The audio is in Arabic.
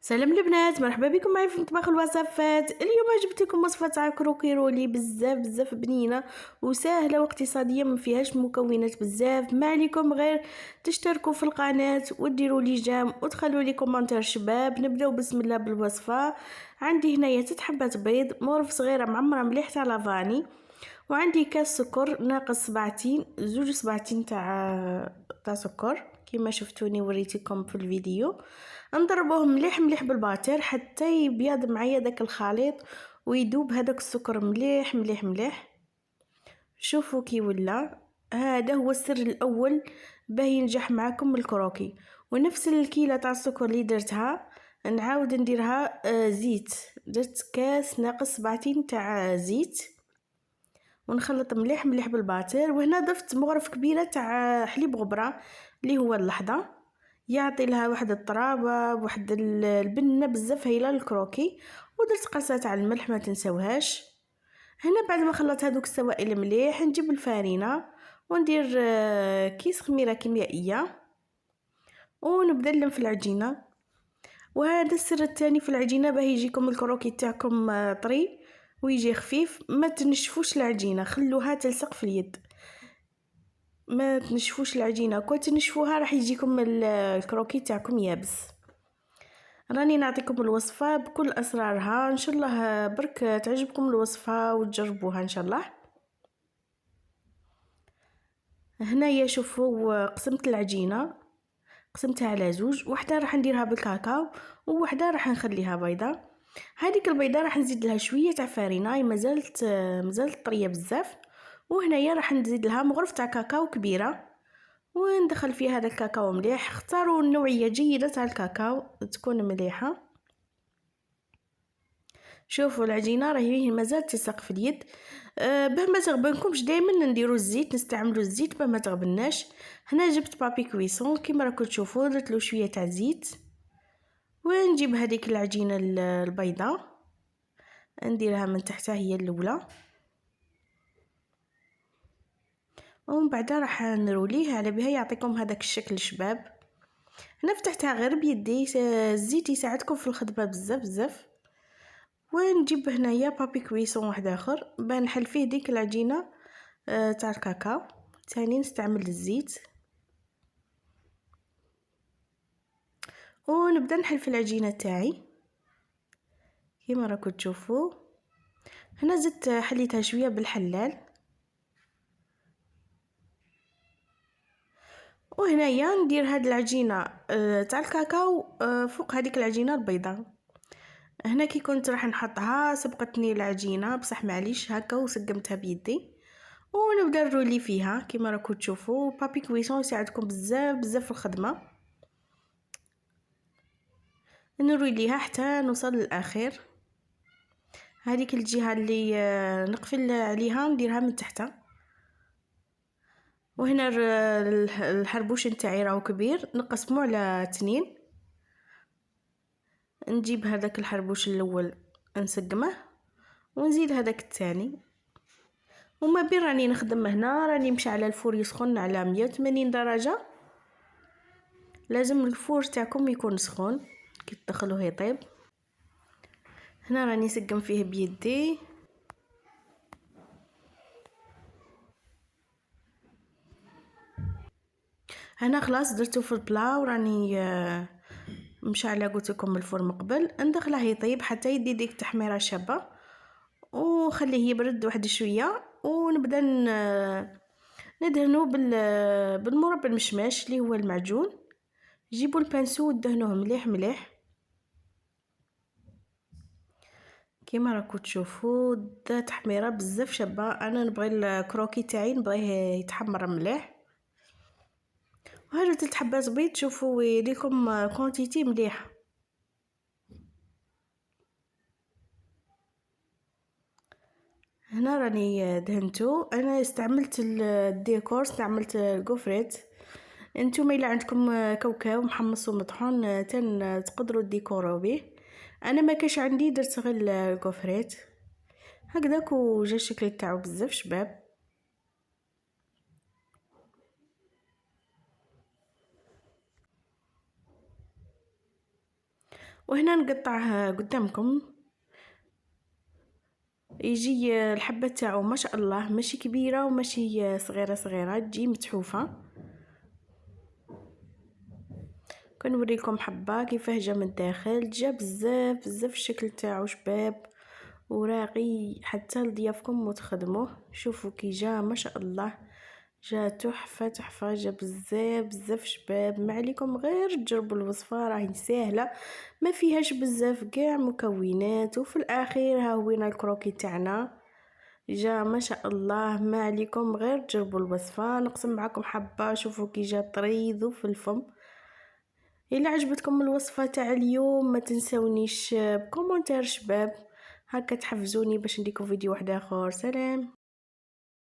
سلام البنات، مرحبا بكم معي في مطبخ الوصفات. اليوم جبت لكم وصفه تاع كروكي رولي بزاف بنينه وسهله واقتصاديه، ما فيهاش مكونات بزاف. ما عليكم غير تشتركوا في القناه وديروا لي جيم وتخلوا لي كومنتير شباب. نبداو بسم الله بالوصفه. عندي هنايا 3 حبات بيض، مورف صغيره معمره مليح تاع لافاني، وعندي كاس سكر ناقص صباعتين، زوج صباعتين تاع سكر كما شفتوني وريتكم في الفيديو. نضربوه مليح بالباتر حتى يبيض معايا داك الخليط ويدوب هذاك السكر مليح. شوفوا كي ولا. هذا هو السر الاول باه ينجح معكم الكروكي. ونفس الكيله تاع السكر اللي درتها نعاود نديرها زيت. درت كاس ناقص 7 تاع زيت ونخلط مليح بالباتر. وهنا ضفت مغرف كبيره تاع حليب غبره اللي هو اللحظه، يعطي لها واحد الطرابه واحد البنه بزاف هايله للكروكي. ودرت قرصه تاع الملح ما تنساوهاش. هنا بعد ما خلطت هذوك السوائل مليح نجيب الفارينه وندير كيس خميره كيميائيه ونبدا نلم في العجينه. وهذا السر الثاني في العجينه باه يجيكم الكروكي تاعكم طري ويجي خفيف. ما تنشفوش العجينه، خلوها تلصق في اليد، ما تنشفوش العجينه. كون تنشفوها راح يجيكم الكروكي تاعكم يابس. راني نعطيكم الوصفه بكل اسرارها، ان شاء الله برك تعجبكم الوصفه وتجربوها ان شاء الله. هنايا شوفوا قسمت العجينه، قسمتها على زوج، وحده راح نديرها بالكاكاو ووحده راح نخليها بيضه. هذيك البيضه راح نزيد لها شويه تاع فارينه، مازالت طريه بزاف. وهنايا راح نزيد لها مغرف تاع كاكاو كبيره وندخل فيها هذا الكاكاو مليح. اختاروا نوعيه جيده تاع الكاكاو تكون مليحه. شوفوا العجينه راهي مازال تلصق في اليد. باه ما تغبنكمش دائما نديروا الزيت، نستعملوا الزيت باه ما تغبناش. هنا جبت بابي كويسون كيما راكم تشوفوا، درت له شويه تاع زيت. ونجيب هذيك العجينه البيضاء نديرها من تحتها هي الاولى، ومن بعد راح نروليه على بها يعطيكم هذاك الشكل شباب. هنا فتحتها غير بيدي، الزيت يساعدكم في الخدمه بزاف. ونجيب هنايا بابي كويسون واحد اخر باه نحل فيه ديك العجينه تاع الكاكاو. ثاني نستعمل الزيت ونبدا نحل في العجينه تاعي كيما راكم تشوفوا. هنا زدت حليتها شويه بالحلال. وهنايا ندير هاد العجينه تاع الكاكاو فوق هذيك العجينه البيضاء. هنا كي كنت راح نحطها سبقتني العجينه بصح معليش هكا وسقمتها بيدي. ونبدا نرولي فيها كيما راكم تشوفوا. بابي كويسون يساعدكم بزاف في الخدمه. نروليها حتى نوصل للاخير. هذيك الجهه اللي نقفل عليها نديرها من تحت. وهنا الحربوش نتاعي راهو كبير، نقسمو على 2. نجيب هذاك الحربوش الاول نسقمه ونزيد هذاك الثاني. وما بين راني نخدم هنا راني مشعله الفور يسخن على 180 درجه. لازم الفور تاعكم يكون سخون كي تدخلوه يطيب. هنا راني نسقم فيه بيدي. هنا خلاص درتو في البلا وراني مشعله قلت لكم الفور من قبل. ندخله يطيب حتى يدي ديك التحميره شابه وخليه يبرد واحد شويه. ونبدا ندهنو بالمربى المشماش اللي هو المعجون. جيبوا البانسو ودهنوه مليح كيما راكم تشوفوا. دا تحميره بزاف شابه. انا نبغي الكروكي تاعي نبغيه يتحمر مليح. وهذو 3 حبات بيض شوفوا يديكم كونتيتي مليح. هنا راني دهنتو. انا استعملت الديكور، استعملت الكوفريت. انتم الا عندكم كاوكاو محمص ومطحون تقدروا ديكورو به. انا ما كاش عندي درت غير الكوفريت هكذاك وجا الشكل تاعو بزاف شباب. وهنا نقطعه قدامكم. يجي الحبة تاعو ما شاء الله ماشي كبيرة وماشي صغيرة، تجي متحوفة. كنوريكم حبة كيفاه جا من الداخل، جا بزاف الشكل تاعو شباب وراقي حتى لضيافكم وتخدموه. شوفوا كي جا ما شاء الله، جا تحفة، جا بزاف شباب. ما عليكم غير تجربوا الوصفة، راهي ساهلة ما فيهاش بزاف كاع مكونات. وفي الاخير ها هوينا الكروكي تاعنا جا ما شاء الله. ما عليكم غير تجربوا الوصفة. نقسم معكم حبة، شوفوا كي جا طريذ في الفم. إلا عجبتكم الوصفة تاع اليوم ما تنسونيش بكومنتير شباب، هكا تحفزوني باش نديكم فيديو واحد اخر. سلام.